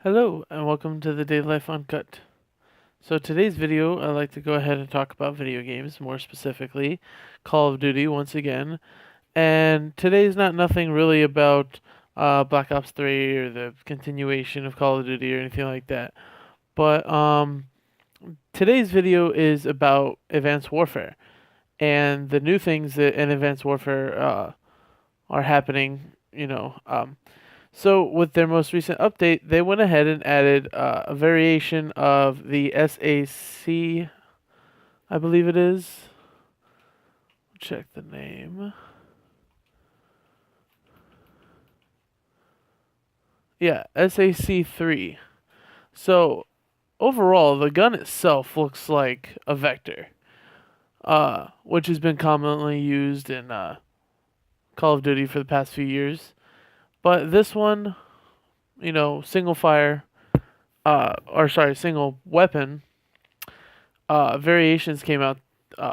Hello, and welcome to the Daily Life Uncut. So today's video, I'd like to go ahead and talk about video games, more specifically, Call of Duty once again. And today's not nothing really about Black Ops 3 or the continuation of Call of Duty or anything like that. But today's video is about Advanced Warfare and the new things that in Advanced Warfare are happening. So with their most recent update, they went ahead and added a variation of the SAC, I believe it is. Check the name. Yeah, SAC-3. So overall, the gun itself looks like a Vector, which has been commonly used in Call of Duty for the past few years. But this one, single fire, single weapon variations came out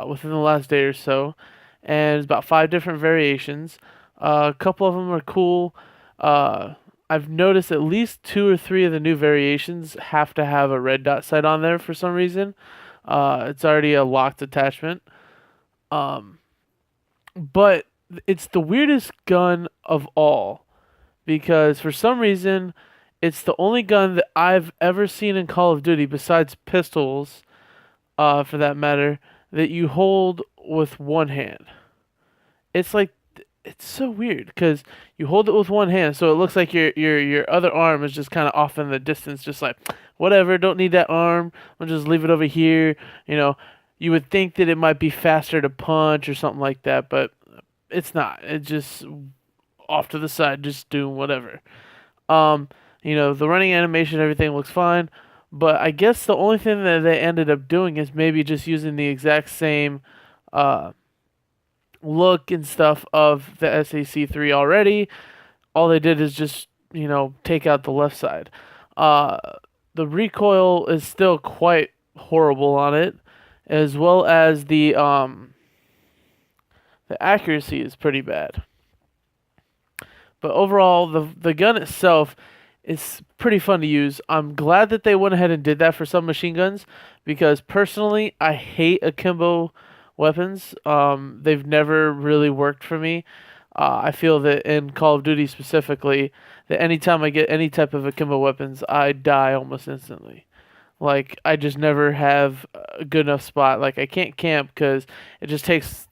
within the last day or so, and it's about 5 different variations. A couple of them are cool. I've noticed at least 2 or 3 of the new variations have to have a red dot sight on there for some reason. It's already a locked attachment. But it's the weirdest gun of all because for some reason it's the only gun that I've ever seen in Call of Duty besides pistols, for that matter, that you hold with one hand. It's like it's so weird because you hold it with one hand, so it looks like your other arm is just kind of off in the distance, just like whatever. Don't need that arm. I'll just leave it over here. You would think that it might be faster to punch or something like that, but it's not. It's just off to the side, just doing whatever. The running animation, everything looks fine, but I guess the only thing that they ended up doing is maybe just using the exact same look and stuff of the SAC-3 already. All they did is just, take out the left side. The recoil is still quite horrible on it, as well as the accuracy is pretty bad. But overall, the gun itself is pretty fun to use. I'm glad that they went ahead and did that for some machine guns because personally, I hate akimbo weapons. They've never really worked for me. I feel that in Call of Duty specifically, that anytime I get any type of akimbo weapons, I die almost instantly. Like, I just never have a good enough spot. Like, I can't camp because it just takes.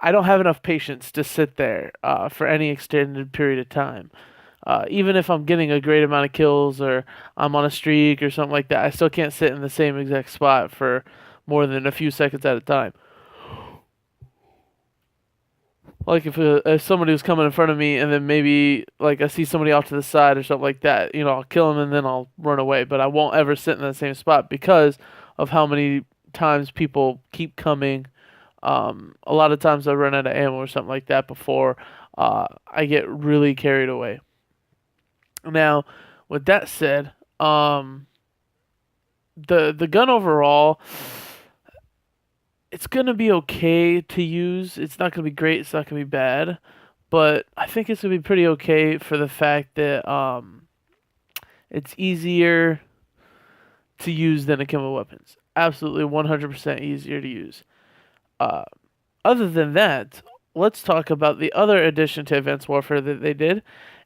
I don't have enough patience to sit there for any extended period of time. Even if I'm getting a great amount of kills or I'm on a streak or something like that, I still can't sit in the same exact spot for more than a few seconds at a time. Like if somebody was coming in front of me and then maybe like I see somebody off to the side or something like that, I'll kill them and then I'll run away. But I won't ever sit in the same spot because of how many times people keep coming. A lot of times I run out of ammo or something like that before I get really carried away. Now, with that said, the gun overall, it's gonna be okay to use. It's not gonna be great. It's not gonna be bad, but I think it's gonna be pretty okay for the fact that it's easier to use than akimbo weapons. Absolutely, 100% easier to use. Uh, Other than that, let's talk about the other addition to Advanced Warfare that they did,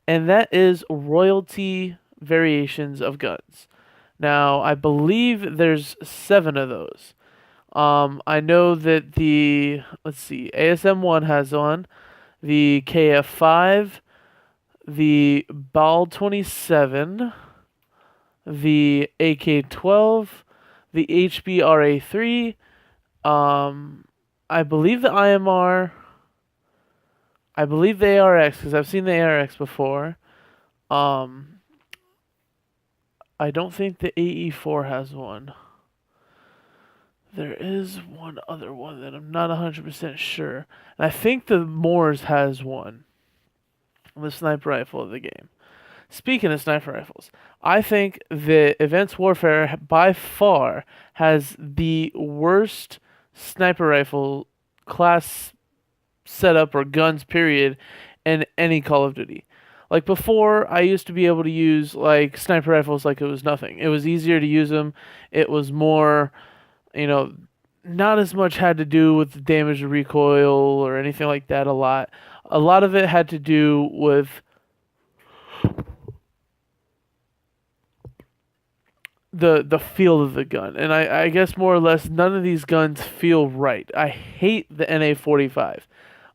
and that is royalty variations of guns. Now, I believe there's 7 of those. I know that let's see, ASM-1 has one, the KF-5, the BAL-27, the AK-12, the HBRA-3, I believe the IMR, I believe the ARX, because I've seen the ARX before. I don't think the AE4 has one. There is one other one that I'm not 100% sure. And I think the Moors has one. The sniper rifle of the game. Speaking of sniper rifles, I think that Advanced Warfare by far has the worst sniper rifle class setup or guns period in any Call of Duty. Like before, I used to be able to use like sniper rifles like it was nothing. It was easier to use them. It was more, you know, not as much had to do with the damage to recoil or anything like that. A lot of it had to do with the feel of the gun, and I guess more or less none of these guns feel right. I hate the NA-45.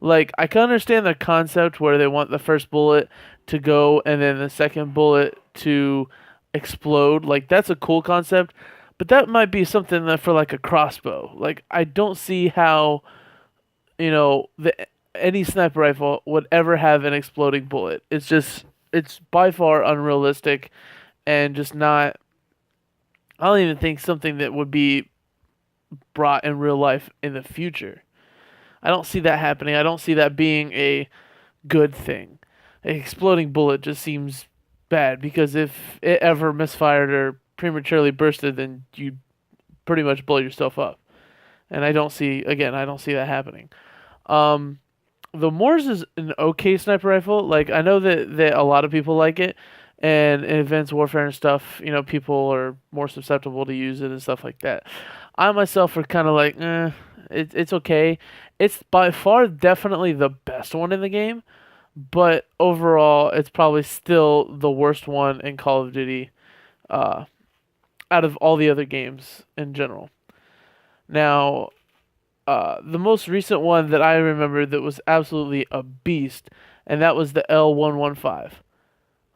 Like I can understand the concept where they want the first bullet to go and then the second bullet to explode. Like that's a cool concept, but that might be something that for like a crossbow. Like I don't see how the any sniper rifle would ever have an exploding bullet. It's by far unrealistic and just not. I don't even think something that would be brought in real life in the future. I don't see that happening. I don't see that being a good thing. An exploding bullet just seems bad because if it ever misfired or prematurely bursted, then you pretty much blow yourself up. And I don't see that happening. Um, the Morse is an okay sniper rifle. Like I know that a lot of people like it, and in advanced warfare and stuff, people are more susceptible to use it and stuff like that. I myself are kind of like, it's okay. It's by far definitely the best one in the game, but overall, it's probably still the worst one in Call of Duty, uh, out of all the other games in general. Now, the most recent one that I remember that was absolutely a beast, and that was the L115.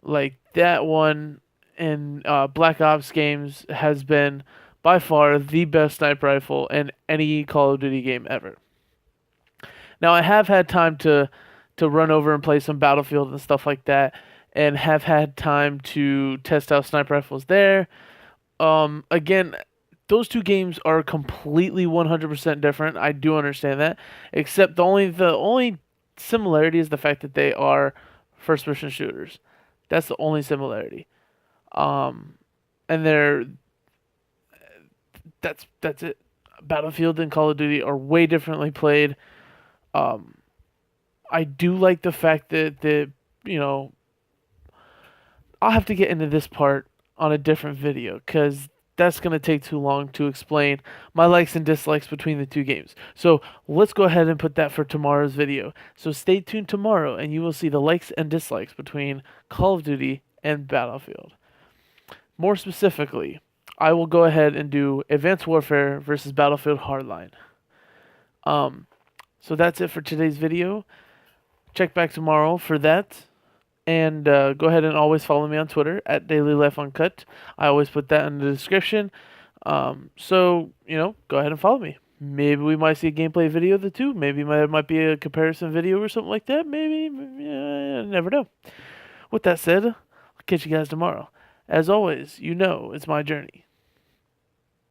Like that one in Black Ops games has been by far the best sniper rifle in any Call of Duty game ever. Now I have had time to run over and play some Battlefield and stuff like that, and have had time to test out sniper rifles there. Again, those two games are completely 100% different. I do understand that, except the only similarity is the fact that they are first person shooters. That's the only similarity. Um, and that's it. Battlefield and Call of Duty are way differently played. Um, I do like the fact that you know I'll have to get into this part on a different video because that's going to take too long to explain my likes and dislikes between the two games. So let's go ahead and put that for tomorrow's video. So stay tuned tomorrow and you will see the likes and dislikes between Call of Duty and Battlefield. More specifically, I will go ahead and do Advanced Warfare versus Battlefield Hardline. Um, so that's it for today's video. Check back tomorrow for that. And go ahead and always follow me on Twitter at DailyLifeUncut. I always put that in the description. So, go ahead and follow me. Maybe we might see a gameplay video of the two. Maybe there might be a comparison video or something like that. Maybe, never know. With that said, I'll catch you guys tomorrow. As always, it's my journey.